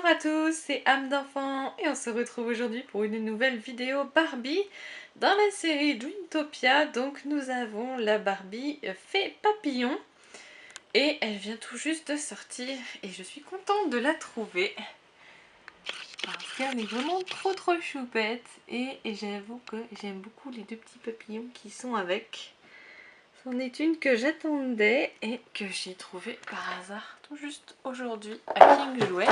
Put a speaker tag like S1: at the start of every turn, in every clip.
S1: Bonjour à tous, c'est Âme d'enfant et on se retrouve aujourd'hui pour une nouvelle vidéo Barbie dans la série Dreamtopia. Donc nous avons la Barbie Fée Papillon et elle vient tout juste de sortir et je suis contente de la trouver parce qu'elle est vraiment trop choupette et j'avoue que j'aime beaucoup les deux petits papillons qui sont avec. C'en est une que j'attendais et que j'ai trouvée par hasard tout juste aujourd'hui à King Jouet.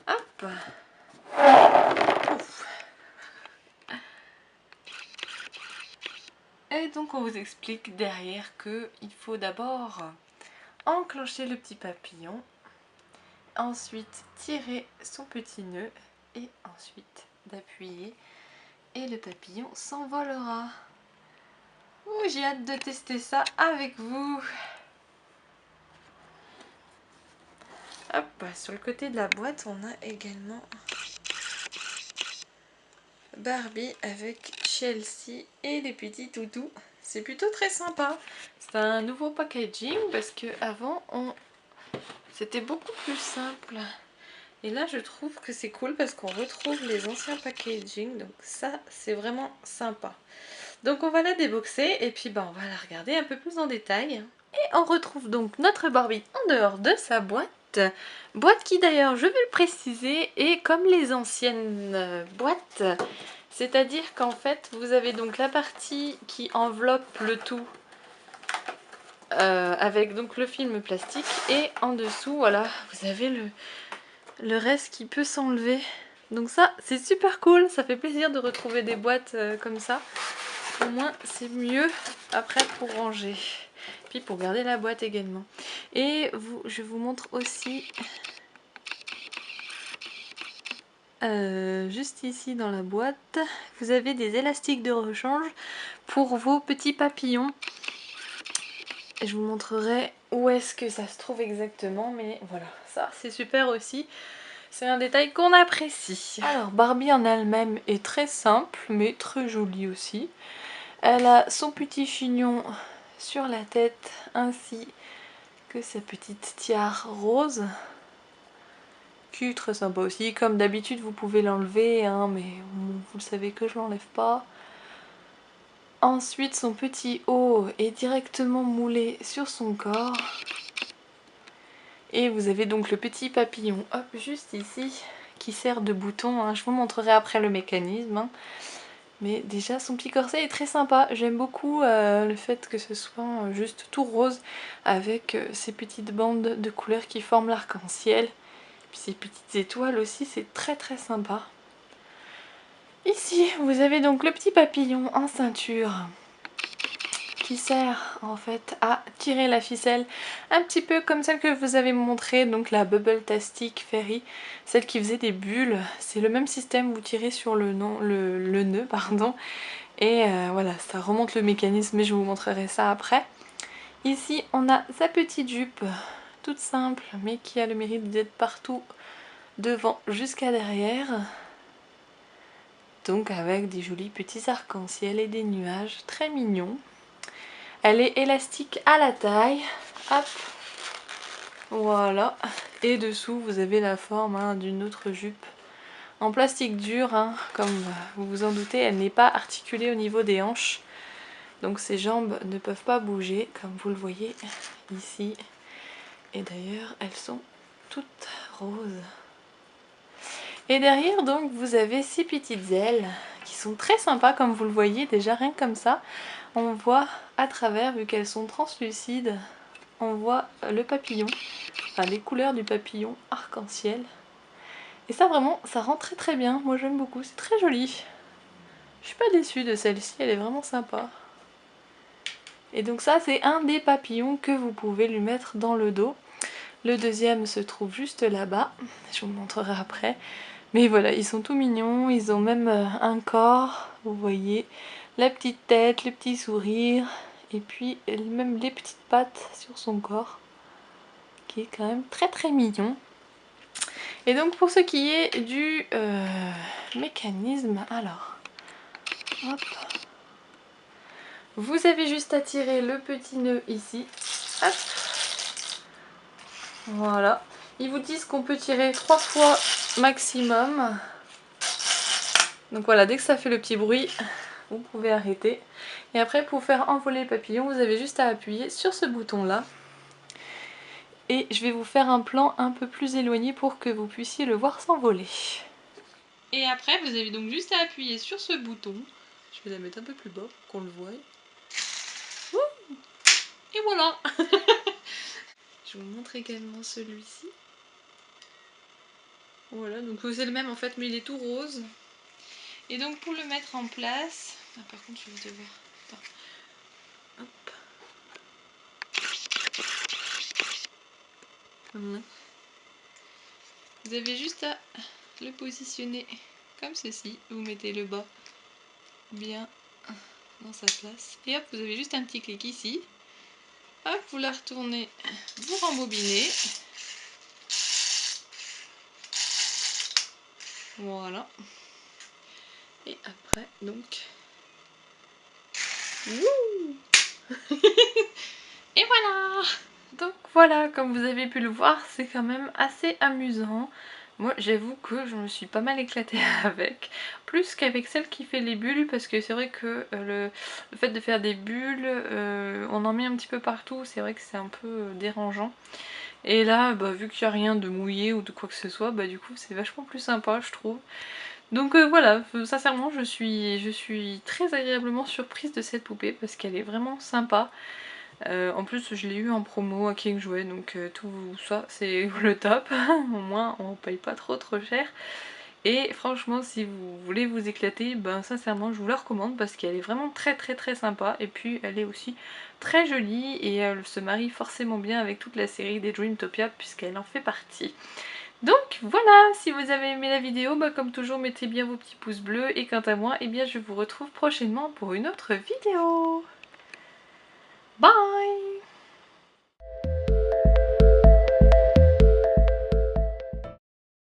S1: Hop. Ouf. Et donc on vous explique derrière qu'il faut d'abord enclencher le petit papillon, ensuite tirer son petit nœud et ensuite d'appuyer et le papillon s'envolera. Ouh, j'ai hâte de tester ça avec vous. Hop, sur le côté de la boîte on a également Barbie avec Chelsea et les petits toutous. C'est plutôt très sympa. C'est un nouveau packaging parce que avant c'était beaucoup plus simple. Et là je trouve que c'est cool parce qu'on retrouve les anciens packaging. Donc ça c'est vraiment sympa. Donc on va la déboxer et puis on va la regarder un peu plus en détail. Et on retrouve donc notre Barbie en dehors de sa boîte. Boîte qui d'ailleurs, je vais le préciser, est comme les anciennes boîtes. C'est-à-dire qu'en fait, vous avez donc la partie qui enveloppe le tout avec donc le film plastique. Et en dessous, voilà, vous avez le reste qui peut s'enlever. Donc ça, c'est super cool. Ça fait plaisir de retrouver des boîtes comme ça. Au moins, c'est mieux après pour ranger. Puis pour garder la boîte également. Et je vous montre aussi juste ici dans la boîte, vous avez des élastiques de rechange pour vos petits papillons. Et je vous montrerai où est-ce que ça se trouve exactement, mais voilà, ça c'est super aussi. C'est un détail qu'on apprécie. Alors Barbie en elle-même est très simple, mais très jolie aussi. Elle a son petit chignon sur la tête, ainsi que sa petite tiare rose, qui est très sympa aussi. Comme d'habitude, vous pouvez l'enlever, hein, mais vous le savez que je l'enlève pas. Ensuite, son petit haut est directement moulé sur son corps. Et vous avez donc le petit papillon, hop, juste ici, qui sert de bouton. Hein. Je vous montrerai après le mécanisme. Hein. Mais déjà, son petit corset est très sympa. J'aime beaucoup le fait que ce soit juste tout rose, avec ces petites bandes de couleurs qui forment l'arc-en-ciel. Puis ces petites étoiles aussi, c'est très sympa. Ici, vous avez donc le petit papillon en ceinture qui sert en fait à tirer la ficelle, un petit peu comme celle que je vous avais montrée, donc la Bubble-tastic Fairy, celle qui faisait des bulles. C'est le même système, vous tirez sur le nœud, pardon, et voilà, ça remonte le mécanisme, mais je vous montrerai ça après. Ici, on a sa petite jupe, toute simple, mais qui a le mérite d'être partout devant jusqu'à derrière. Donc avec des jolis petits arcs-en-ciel et des nuages très mignons. Elle est élastique à la taille. Hop. Voilà. Et dessous, vous avez la forme d'une autre jupe en plastique dur. Comme vous vous en doutez, elle n'est pas articulée au niveau des hanches. Donc ses jambes ne peuvent pas bouger, comme vous le voyez ici. Et d'ailleurs, elles sont toutes roses. Et derrière, donc, vous avez ces petites ailes qui sont très sympas, comme vous le voyez déjà, rien que comme ça. On voit à travers, vu qu'elles sont translucides, on voit le papillon, enfin les couleurs du papillon arc-en-ciel. Et ça vraiment, ça rend très bien, moi j'aime beaucoup, c'est très joli. Je suis pas déçue de celle-ci, elle est vraiment sympa. Et donc ça c'est un des papillons que vous pouvez lui mettre dans le dos. Le deuxième se trouve juste là-bas, je vous le montrerai après. Mais voilà, ils sont tout mignons, ils ont même un corps, vous voyez, la petite tête, le petit sourire, et puis même les petites pattes sur son corps, qui est quand même très mignon. Et donc pour ce qui est du mécanisme, alors, hop, vous avez juste à tirer le petit nœud ici, hop, voilà. Ils vous disent qu'on peut tirer 3 fois maximum. Donc voilà, dès que ça fait le petit bruit, vous pouvez arrêter. Et après, pour faire envoler le papillon, vous avez juste à appuyer sur ce bouton là. Et je vais vous faire un plan un peu plus éloigné pour que vous puissiez le voir s'envoler. Et après, vous avez donc juste à appuyer sur ce bouton. Je vais la mettre un peu plus bas pour qu'on le voie. Ouh, et voilà. Je vous montre également celui-ci. Voilà, donc c'est le même en fait, mais il est tout rose. Et donc pour le mettre en place... Ah, par contre, je vais devoir... Attends. Hop. Voilà. Vous avez juste à le positionner comme ceci. Vous mettez le bas bien dans sa place. Et hop, vous avez juste un petit clic ici. Hop, vous la retournez, vous rembobinez. Voilà. Et après, donc... Wouh. Et voilà. Donc voilà, comme vous avez pu le voir, c'est quand même assez amusant. Moi j'avoue que je me suis pas mal éclatée avec, plus qu'avec celle qui fait les bulles, parce que c'est vrai que le fait de faire des bulles, on en met un petit peu partout, c'est vrai que c'est un peu dérangeant. Et là, bah, vu qu'il n'y a rien de mouillé ou de quoi que ce soit, bah du coup c'est vachement plus sympa je trouve. Donc voilà, sincèrement je suis très agréablement surprise de cette poupée parce qu'elle est vraiment sympa. En plus je l'ai eu en promo à King Jouet, donc tout ça c'est le top. Au moins on paye pas trop cher. Et franchement si vous voulez vous éclater, ben sincèrement je vous la recommande parce qu'elle est vraiment très sympa. Et puis elle est aussi très jolie et elle se marie forcément bien avec toute la série des Dreamtopia puisqu'elle en fait partie. Donc voilà, si vous avez aimé la vidéo, bah, comme toujours mettez bien vos petits pouces bleus. Et quant à moi, eh bien, je vous retrouve prochainement pour une autre vidéo. Bye!